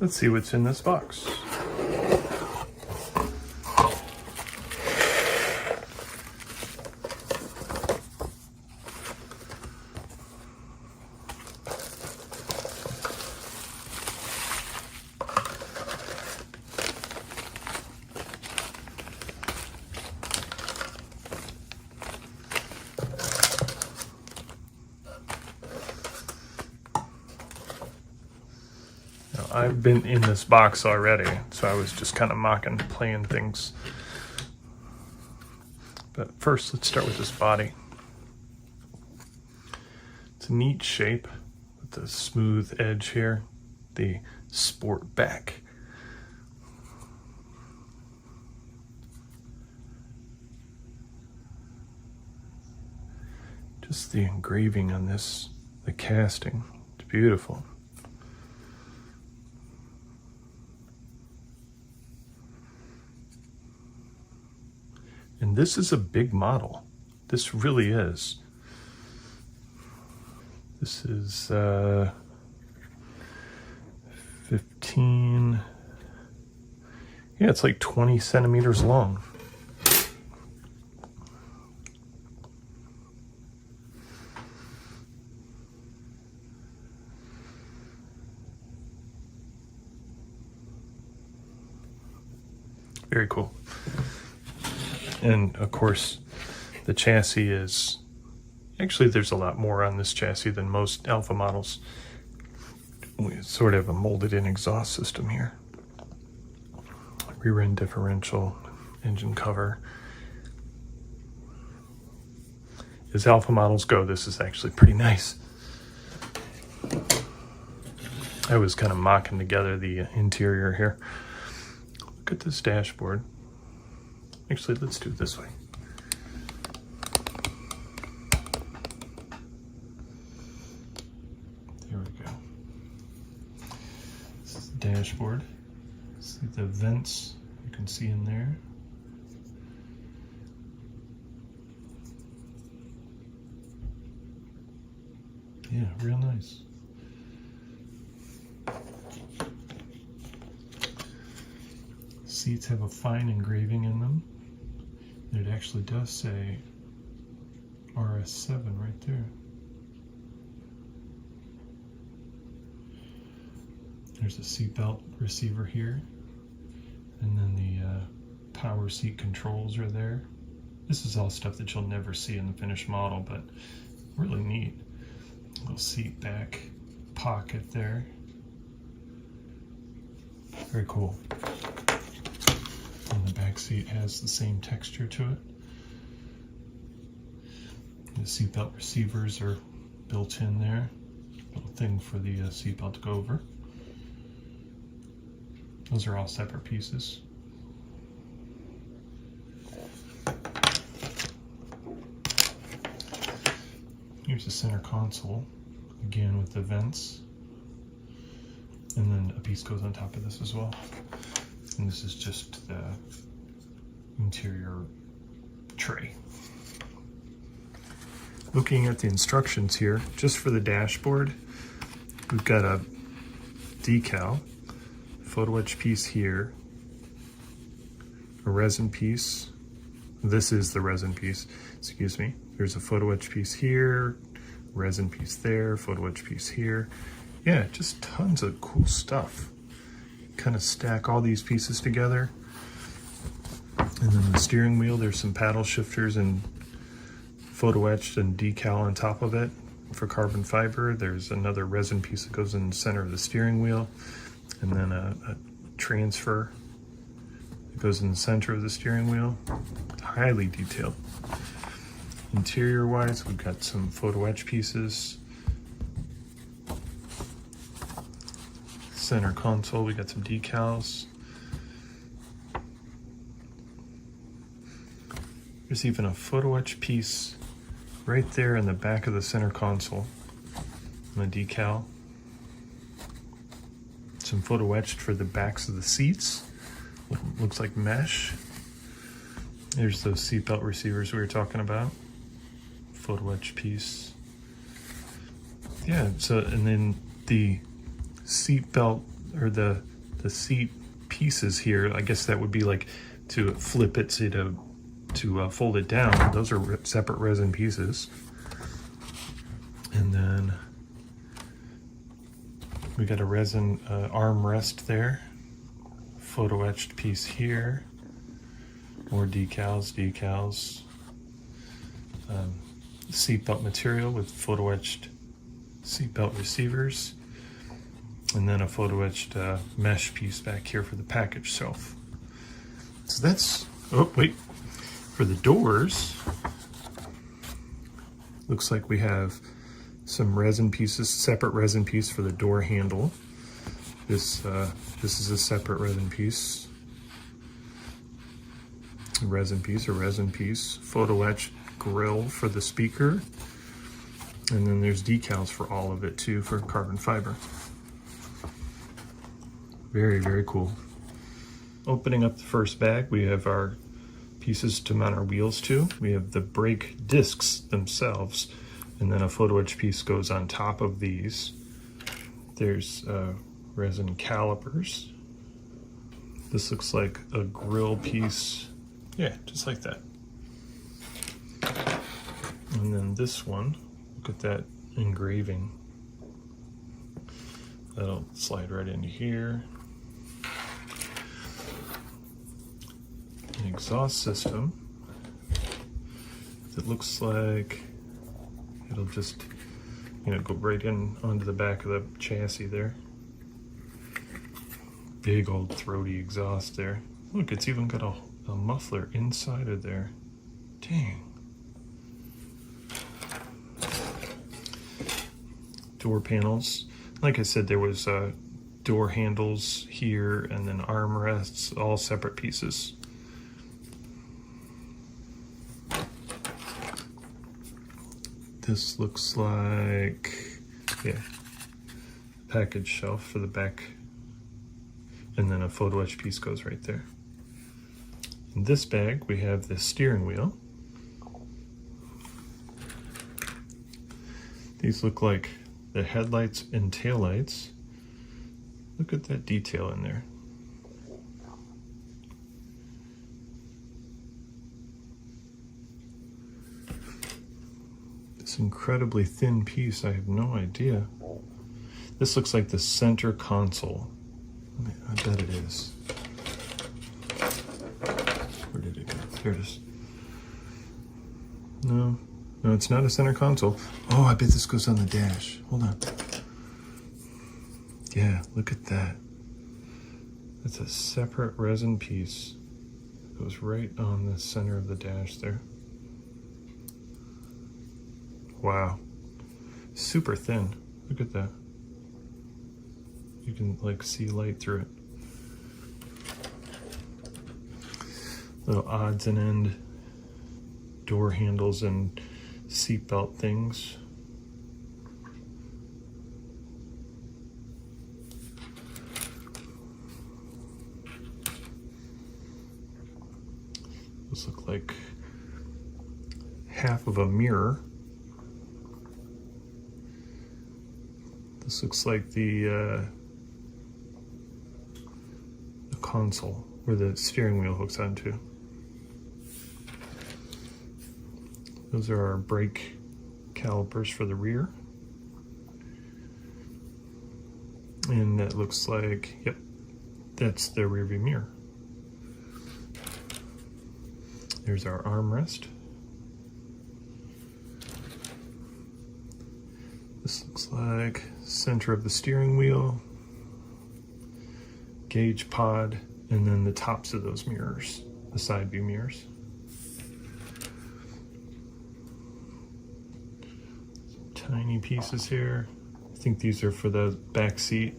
Let's see what's in this box. I've been in this box already, so I was just kind of playing things. But first, let's start with this body. It's a neat shape with the smooth edge here, the sport back. Just the engraving on this, the casting, it's beautiful. And this is a big model. This really is. This is 15, yeah, it's like 20 centimeters long. Very cool. And of course, the chassis is, actually there's a lot more on this chassis than most Alpha models. We sort of have a molded in exhaust system here. Rear end differential, engine cover. As Alpha models go, this is actually pretty nice. I was kind of mocking together the interior here. Look at this dashboard. Actually, let's do it this way. There we go. This is the dashboard. See the vents you can see in there. Yeah, real nice. Seats have a fine engraving in them. It actually does say RS7 right there. There's a seatbelt receiver here. And then the power seat controls are there. This is all stuff that you'll never see in the finished model, but really neat. Little seat back pocket there. Very cool. And the back seat has the same texture to it. The seatbelt receivers are built in there. Little thing for the seatbelt to go over. Those are all separate pieces. Here's the center console, again with the vents. And then a piece goes on top of this as well. And this is just the interior tray. Looking at the instructions here, just for the dashboard, we've got a decal, photo etch piece here, a resin piece. This is the resin piece, excuse me. There's a photo etch piece here, resin piece there, photo etch piece here. Yeah, just tons of cool stuff. Kind of stack all these pieces together. And then the steering wheel, there's some paddle shifters and photo etched and decal on top of it for carbon fiber. There's another resin piece that goes in the center of the steering wheel, and then a transfer that goes in the center of the steering wheel. Highly detailed. Interior wise, we've got some photo etch pieces. Center console, we got some decals. There's even a photo etch piece right there in the back of the center console on the decal. Some photo etched for the backs of the seats. Looks like mesh. There's those seatbelt receivers we were talking about. Photo etch piece. Yeah, so, and then the seatbelt or the seat pieces here, I guess that would be like to flip it to fold it down. Those are separate resin pieces. And then we got a resin armrest there, photo etched piece here, more decals, seatbelt material with photo etched seatbelt receivers, and then a photo etched mesh piece back here for the package shelf. So that's, oh wait, for the doors, looks like we have some resin pieces, separate resin piece for the door handle. This is a separate resin piece. A resin piece, photo etched grill for the speaker. And then there's decals for all of it too, for carbon fiber. Very, very cool. Opening up the first bag, we have our pieces to mount our wheels to. We have the brake discs themselves, and then a photo etch piece goes on top of these. There's resin calipers. This looks like a grill piece. Yeah, just like that. And then this one, look at that engraving. That'll slide right into here. An exhaust system that looks like it'll just, go right in onto the back of the chassis there. Big old throaty exhaust there. Look, it's even got a muffler inside of there. Dang. Door panels. Like I said, there was door handles here and then armrests, all separate pieces. This looks like, yeah, package shelf for the back, and then a photo etch piece goes right there. In this bag, we have the steering wheel. These look like the headlights and taillights. Look at that detail in there. This incredibly thin piece, I have no idea. This looks like the center console. I bet it is. Where did it go? There it is. No, it's not a center console. Oh, I bet this goes on the dash. Hold on. Yeah, look at that. That's a separate resin piece. It goes right on the center of the dash there. Wow. Super thin. Look at that. You can see light through it. Little odds and end door handles and seatbelt things. Those look like half of a mirror. This looks like the console where the steering wheel hooks onto. Those are our brake calipers for the rear. And that looks like, yep, that's the rear view mirror. There's our armrest. This looks like center of the steering wheel, gauge pod, and then the tops of those mirrors, the side view mirrors. Some tiny pieces here. I think these are for the back seat.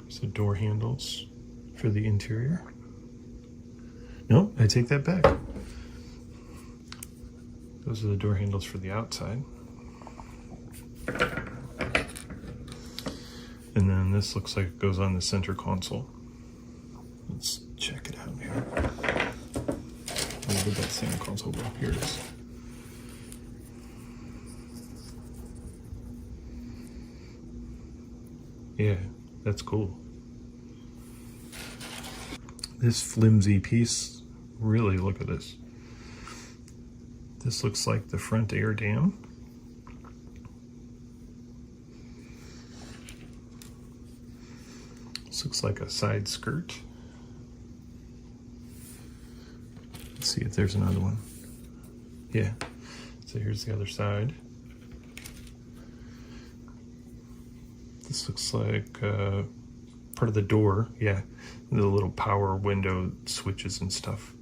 So door handles for the interior. No, I take that back. Those are the door handles for the outside. And then this looks like it goes on the center console. Let's check it out here. where did that center console go? Here it is. Yeah, that's cool. This flimsy piece, really look at this. This looks like the front air dam. This looks like a side skirt. Let's see if there's another one. Yeah, so here's the other side. This looks like part of the door, yeah, the little power window switches and stuff.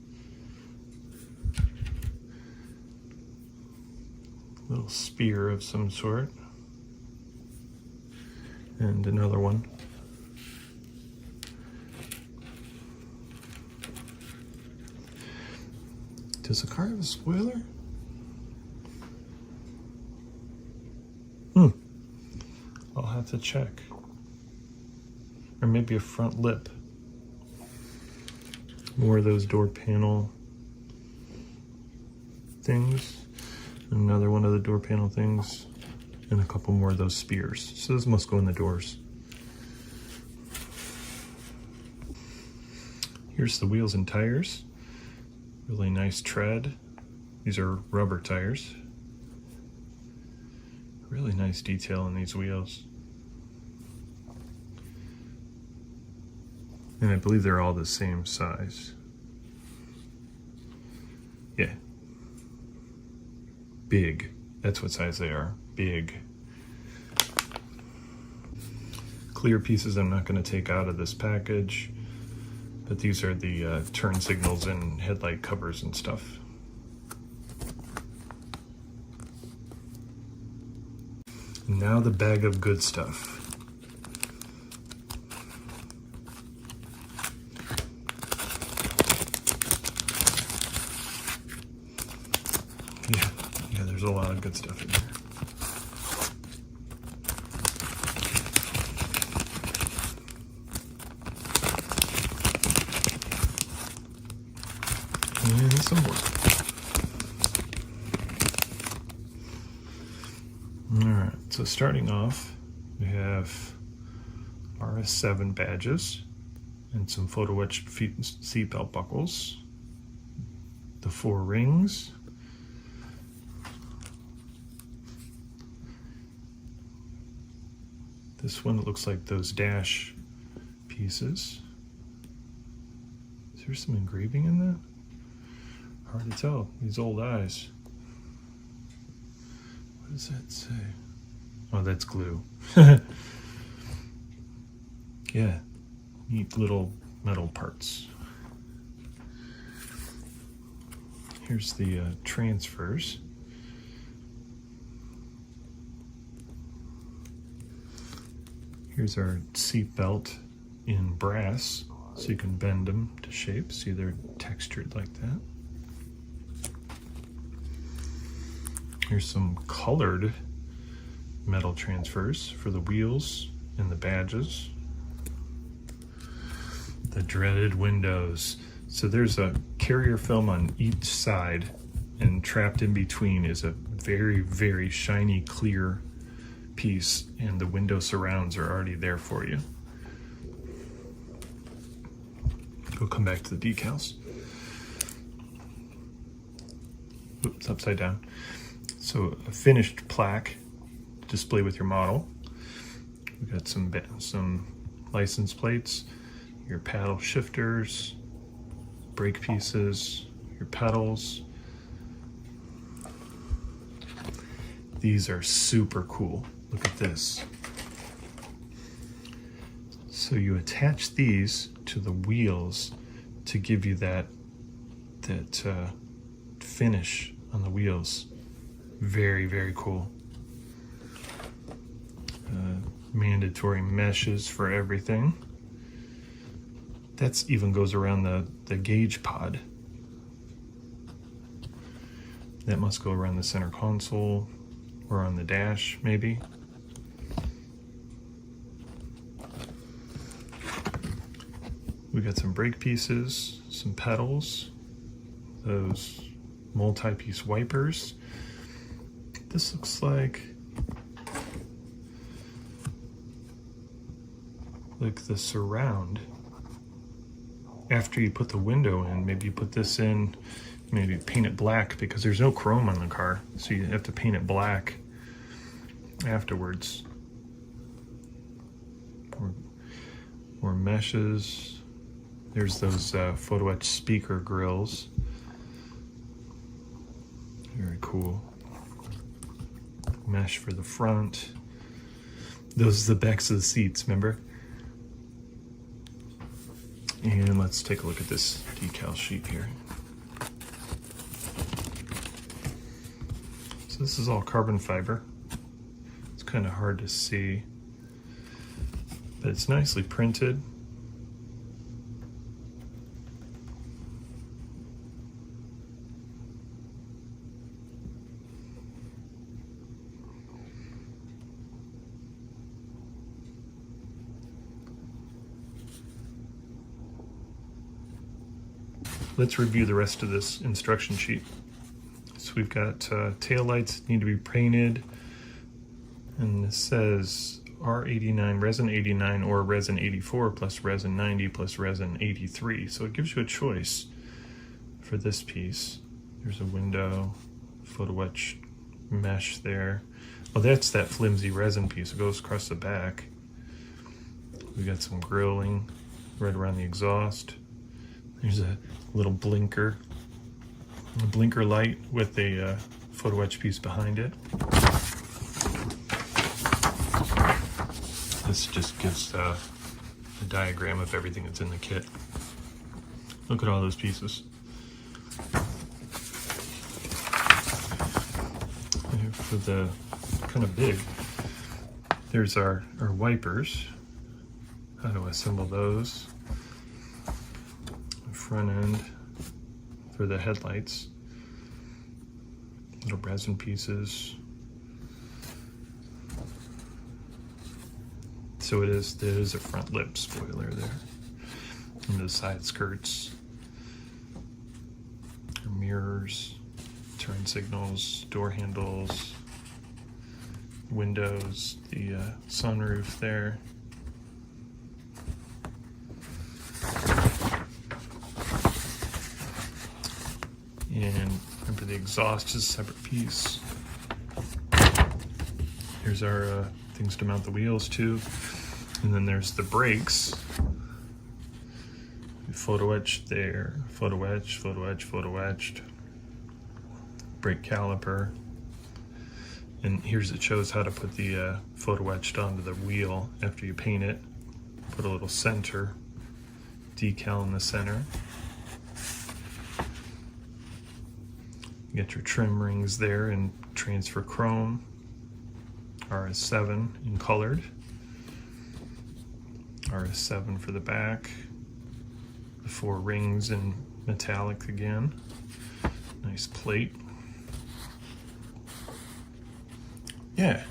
Little spear of some sort. And another one. Does the car have a spoiler? I'll have to check. Or maybe a front lip. More of those door panel things. Another one of the door panel things. And a couple more of those spears. So those must go in the doors. Here's the wheels and tires. Really nice tread. These are rubber tires. Really nice detail in these wheels. And I believe they're all the same size. Yeah. Big. That's what size they are. Big. Clear pieces I'm not going to take out of this package. But these are the turn signals and headlight covers and stuff. Now the bag of good stuff. Yeah, there's a lot of good stuff in here. And some more. Alright, so starting off, we have RS7 badges and some photo etched seatbelt buckles, the 4 rings, this one looks like those dash pieces. Is there some engraving in that? Hard to tell, these old eyes. What does that say? Oh, that's glue. Yeah, neat little metal parts. Here's the transfers. Here's our seat belt in brass, so you can bend them to shape. See, they're textured like that. Here's some colored metal transfers for the wheels and the badges. The dreaded windows. So there's a carrier film on each side, and trapped in between is a very, very shiny, clear piece, and the window surrounds are already there for you. We'll come back to the decals. Oops, upside down. So a finished plaque to display with your model. We got some license plates, your paddle shifters, brake pieces, your pedals. These are super cool. Look at this. So you attach these to the wheels to give you that finish on the wheels. Very, very cool. Mandatory meshes for everything. That even goes around the gauge pod. That must go around the center console or on the dash, maybe. We got some brake pieces, some pedals, those multi-piece wipers. This looks like the surround. After you put the window in, maybe you put this in, maybe paint it black, because there's no chrome on the car, so you have to paint it black afterwards. More meshes. There's those photo etch speaker grills. Very cool. Mesh for the front. Those are the backs of the seats, remember? And let's take a look at this decal sheet here. So this is all carbon fiber. It's kind of hard to see, but it's nicely printed. Let's review the rest of this instruction sheet. So we've got tail lights need to be painted, and this says R89, resin 89, or resin 84 plus resin 90 plus resin 83. So it gives you a choice for this piece. There's a window, photo etch mesh there. Oh, that's that flimsy resin piece. It goes across the back. We got some grilling right around the exhaust. There's a little blinker, a blinker light with a photo etch piece behind it. This just gives a diagram of everything that's in the kit. Look at all those pieces. For the kind of big, there's our wipers. How to assemble those. Front end for the headlights, little resin pieces. So there is a front lip spoiler there, and the side skirts, mirrors, turn signals, door handles, windows, the sunroof there. And remember, the exhaust is a separate piece. Here's our things to mount the wheels to. And then there's the brakes. Photo etched there. Photo etched, photo etched, photo etched. Brake caliper. And here's it shows how to put the photo etched onto the wheel after you paint it. Put a little center decal in the center. You got your trim rings there in transfer chrome, RS7 in colored, RS7 for the back, the 4 rings in metallic again, nice plate. Yeah,